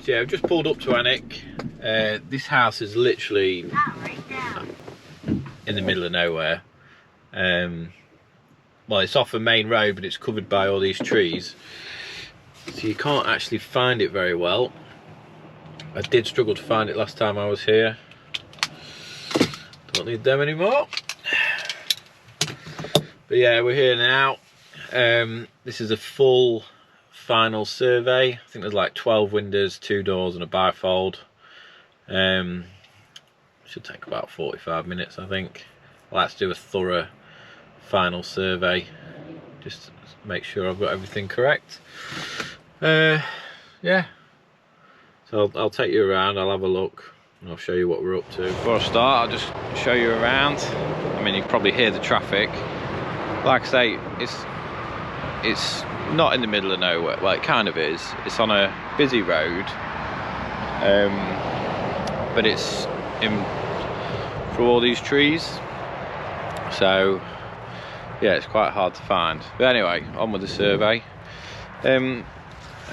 So yeah, I've just pulled up to Alnwick. This house is literally in the middle of nowhere. Well, it's off a main road, but it's covered by all these trees, so you can't actually find it very well. I did struggle to find it last time I was here. Don't need them anymore. But yeah, we're here now. This is a full final survey. I think there's like 12 windows, 2 doors and a bifold. Should take about 45 minutes, I think. I'll have to do a thorough final survey just to make sure I've got everything correct. Yeah, so I'll take you around, I'll have a look and I'll show you what we're up to. Before I start, I'll just show you around. I mean, you can probably hear the traffic. Like I say, it's not in the middle of nowhere. Well, it kind of is. It's on a busy road, but it's in through all these trees, so yeah, it's quite hard to find. But anyway, on with the survey. And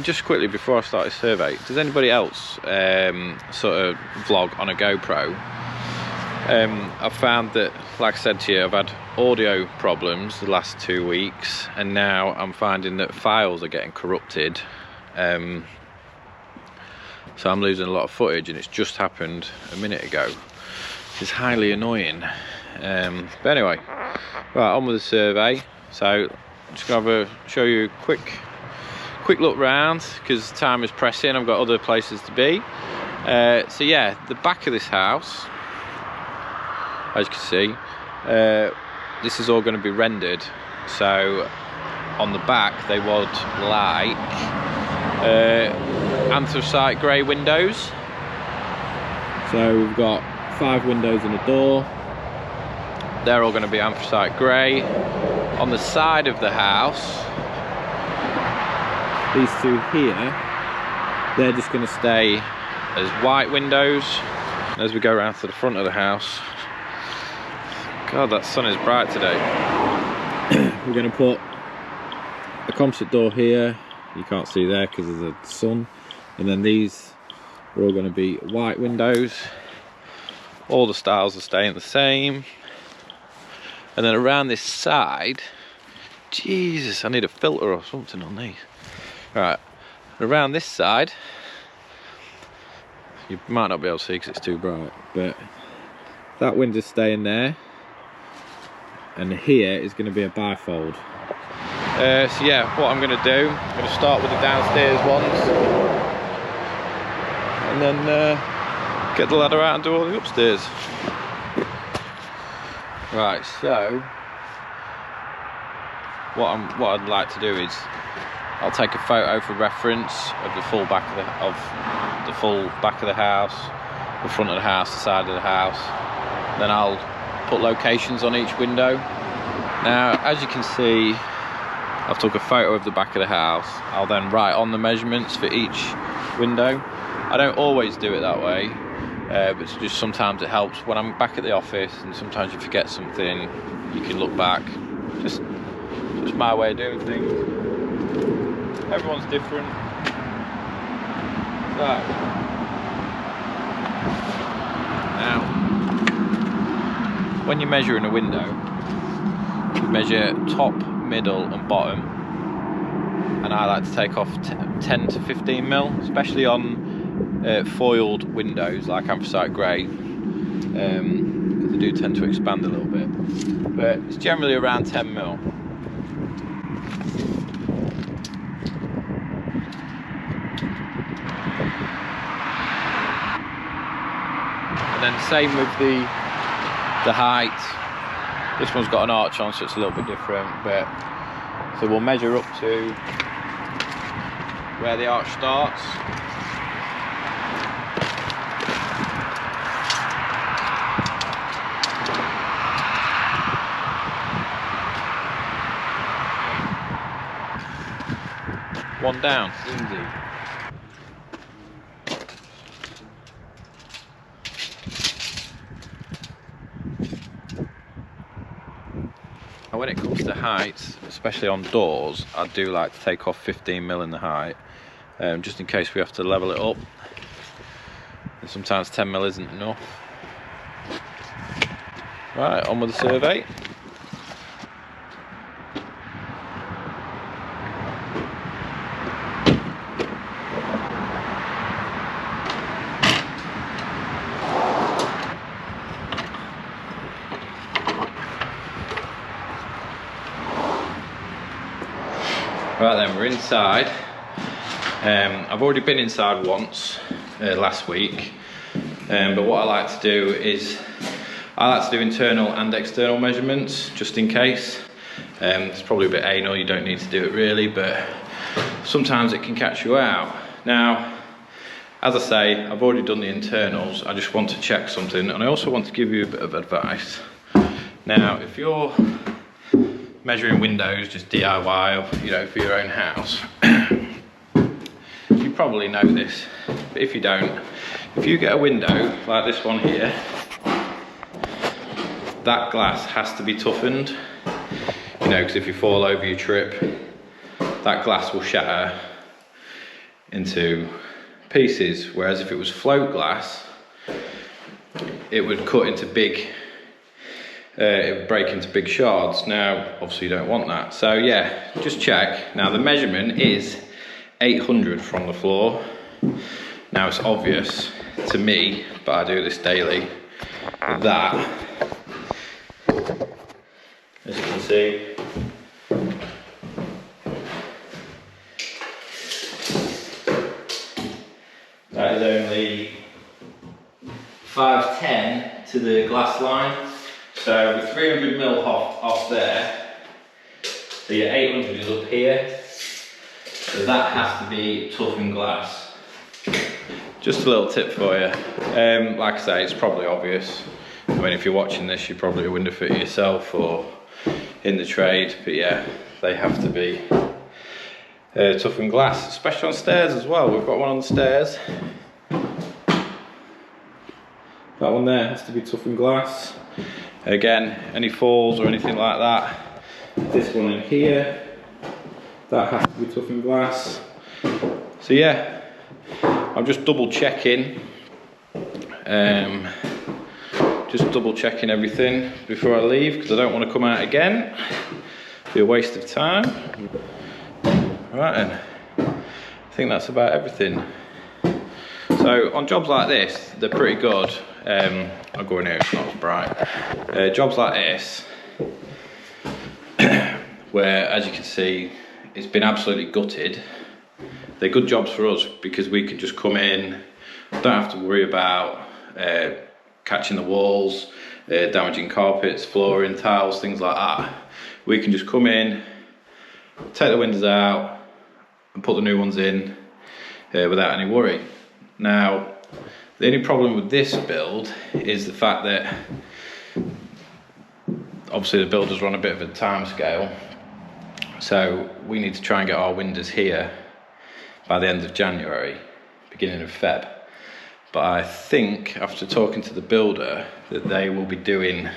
just quickly before I start the survey, does anybody else sort of vlog on a GoPro? I've found that, like I said to you, I've had audio problems the last 2 weeks, and now I'm finding that files are getting corrupted. So I'm losing a lot of footage, and it's just happened a minute ago. It's highly annoying. But anyway, right, on with the survey. So I'm just gonna show you a quick look round because time is pressing. I've got other places to be. So yeah, the back of this house, as you can see, this is all going to be rendered. So on the back they would like anthracite grey windows. So we've got 5 windows and a door. They're all going to be anthracite grey. On the side of the house, these 2 here, they're just going to stay as white windows. As we go around to the front of the house, God, that sun is bright today. We're going to put a composite door here. You can't see there because of the sun. And then these are all going to be white windows. All the styles are staying the same. And then around this side, Jesus, I need a filter or something on these. Right, around this side, you might not be able to see because it's too bright, but that window's staying there, and here is going to be a bifold. So yeah, what I'm going to do, I'm going to start with the downstairs ones, and then get the ladder out and do all the upstairs. Right, so what I'd like to do is I'll take a photo for reference of the full back of the house, the front of the house, the side of the house. Then I'll put locations on each window. Now, as you can see, I've took a photo of the back of the house. I'll then write on the measurements for each window. I don't always do it that way, but just sometimes it helps when I'm back at the office, and sometimes you forget something, you can look back. Just my way of doing things. Everyone's different. So now, when you're measuring a window, you measure top, middle and bottom, and I like to take off 10 to 15 mil, especially on foiled windows like anthracite grey, because they do tend to expand a little bit, but it's generally around 10 mil. And then same with the height. This one's got an arch on, so it's a little bit different, but so we'll measure up to where the arch starts. One down, easy. And when it comes to heights, especially on doors, I do like to take off 15 mil in the height, just in case we have to level it up. And sometimes 10mm isn't enough. Right, on with the survey. Right then, we're inside. I've already been inside once last week, but what I like to do is internal and external measurements just in case. It's probably a bit anal, you don't need to do it really, but sometimes it can catch you out. Now, as I say, I've already done the internals. I just want to check something, and I also want to give you a bit of advice. Now, if you're measuring windows just DIY, or, you know, for your own house, you probably know this, but if you don't, if you get a window like this one here, that glass has to be toughened, you know, because if you fall over, you trip, that glass will shatter into pieces, whereas if it was float glass, it would cut into big, it would break into big shards. Now, obviously you don't want that. So yeah, just check. Now the measurement is 800 from the floor. Now it's obvious to me, but I do this daily, that, as you can see, that is only 510 to the glass line. So with 300mm off there, so your 800 is up here, so that has to be toughened glass. Just a little tip for you. Like I say, it's probably obvious. I mean, if you're watching this, you're probably a window fitter yourself or in the trade, but yeah, they have to be toughened glass, especially on stairs as well. We've got one on the stairs. That one there has to be toughened glass. Again, any falls or anything like that. This one in here, that has to be toughened glass. So yeah, I'm just double checking. Just double checking everything before I leave, because I don't want to come out again. Be a waste of time. Right then, I think that's about everything. So on jobs like this, they're pretty good. I'll go in here, it's not as bright. Jobs like this, where, as you can see, it's been absolutely gutted. They're good jobs for us because we can just come in, don't have to worry about catching the walls, damaging carpets, flooring, tiles, things like that. We can just come in, take the windows out and put the new ones in without any worry. Now, the only problem with this build is the fact that obviously the builders run a bit of a time scale, so we need to try and get our windows here by the end of January, beginning of Feb. But I think, after talking to the builder, that they will be doing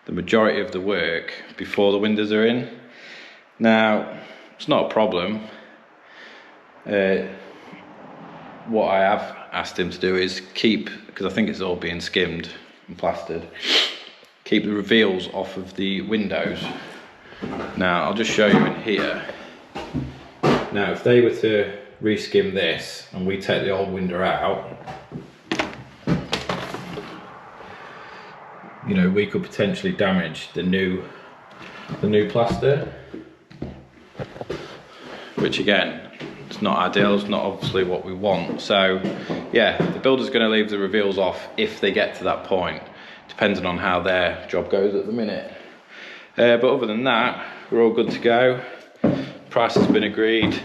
the majority of the work before the windows are in. Now, it's not a problem. What I have asked him to do is keep, because I think it's all being skimmed and plastered, keep the reveals off of the windows. Now, I'll just show you in here. Now, if they were to reskim this and we take the old window out, you know, we could potentially damage the new plaster, which again, it's not ideal, it's not obviously what we want. So yeah, the builder's going to leave the reveals off if they get to that point, depending on how their job goes at the minute. But other than that, we're all good to go. Price has been agreed.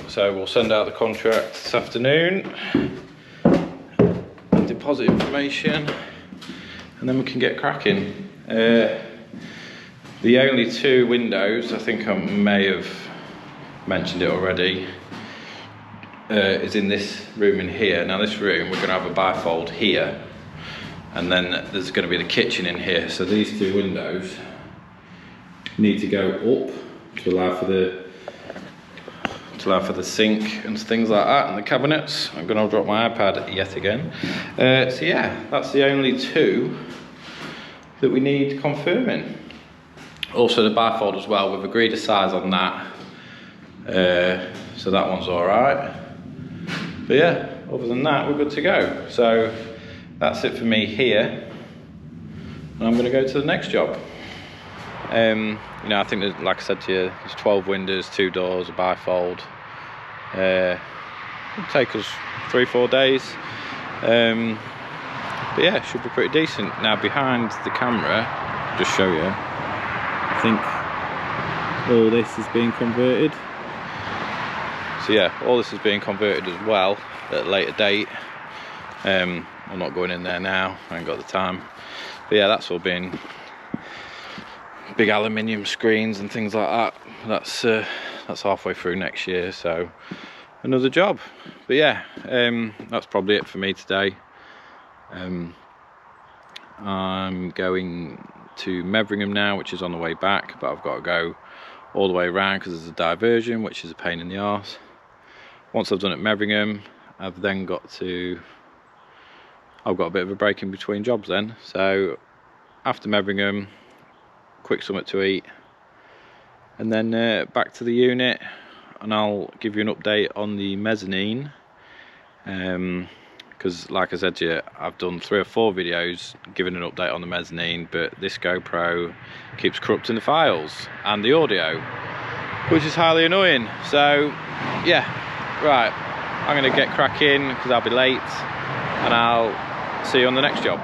So we'll send out the contract this afternoon and deposit information, and then we can get cracking. The only two windows, I think I may have mentioned it already, is in this room in here. Now this room, we're going to have a bifold here, and then there's going to be the kitchen in here. So these two windows need to go up to allow for the to allow for the sink and things like that, and the cabinets. I'm going to drop my iPad yet again. So yeah, that's the only two that we need confirming. Also the bifold as well, we've agreed a size on that. So that one's alright. But yeah, other than that, we're good to go. So that's it for me here. And I'm going to go to the next job. You know, I think that, like I said to you, there's 12 windows, 2 doors, a bifold. It'll take us 3-4 days. But yeah, it should be pretty decent. Now behind the camera, just show you, I think all this is being converted. So yeah, all this is being converted as well at a later date. I'm not going in there now, I ain't got the time. But yeah, that's all being big aluminium screens and things like that. That's halfway through next year, so another job. But yeah, that's probably it for me today. I'm going to Meveringham now, which is on the way back, but I've got to go all the way around because there's a diversion, which is a pain in the arse. Once I've done at Meveringham, I've then got a bit of a break in between jobs then. So after Meveringham, quick something to eat, and then back to the unit, and I'll give you an update on the mezzanine. Because like I said to you, I've done 3 or 4 videos giving an update on the mezzanine, but this GoPro keeps corrupting the files and the audio, which is highly annoying. So yeah, right, I'm going to get cracking because I'll be late, and I'll see you on the next job.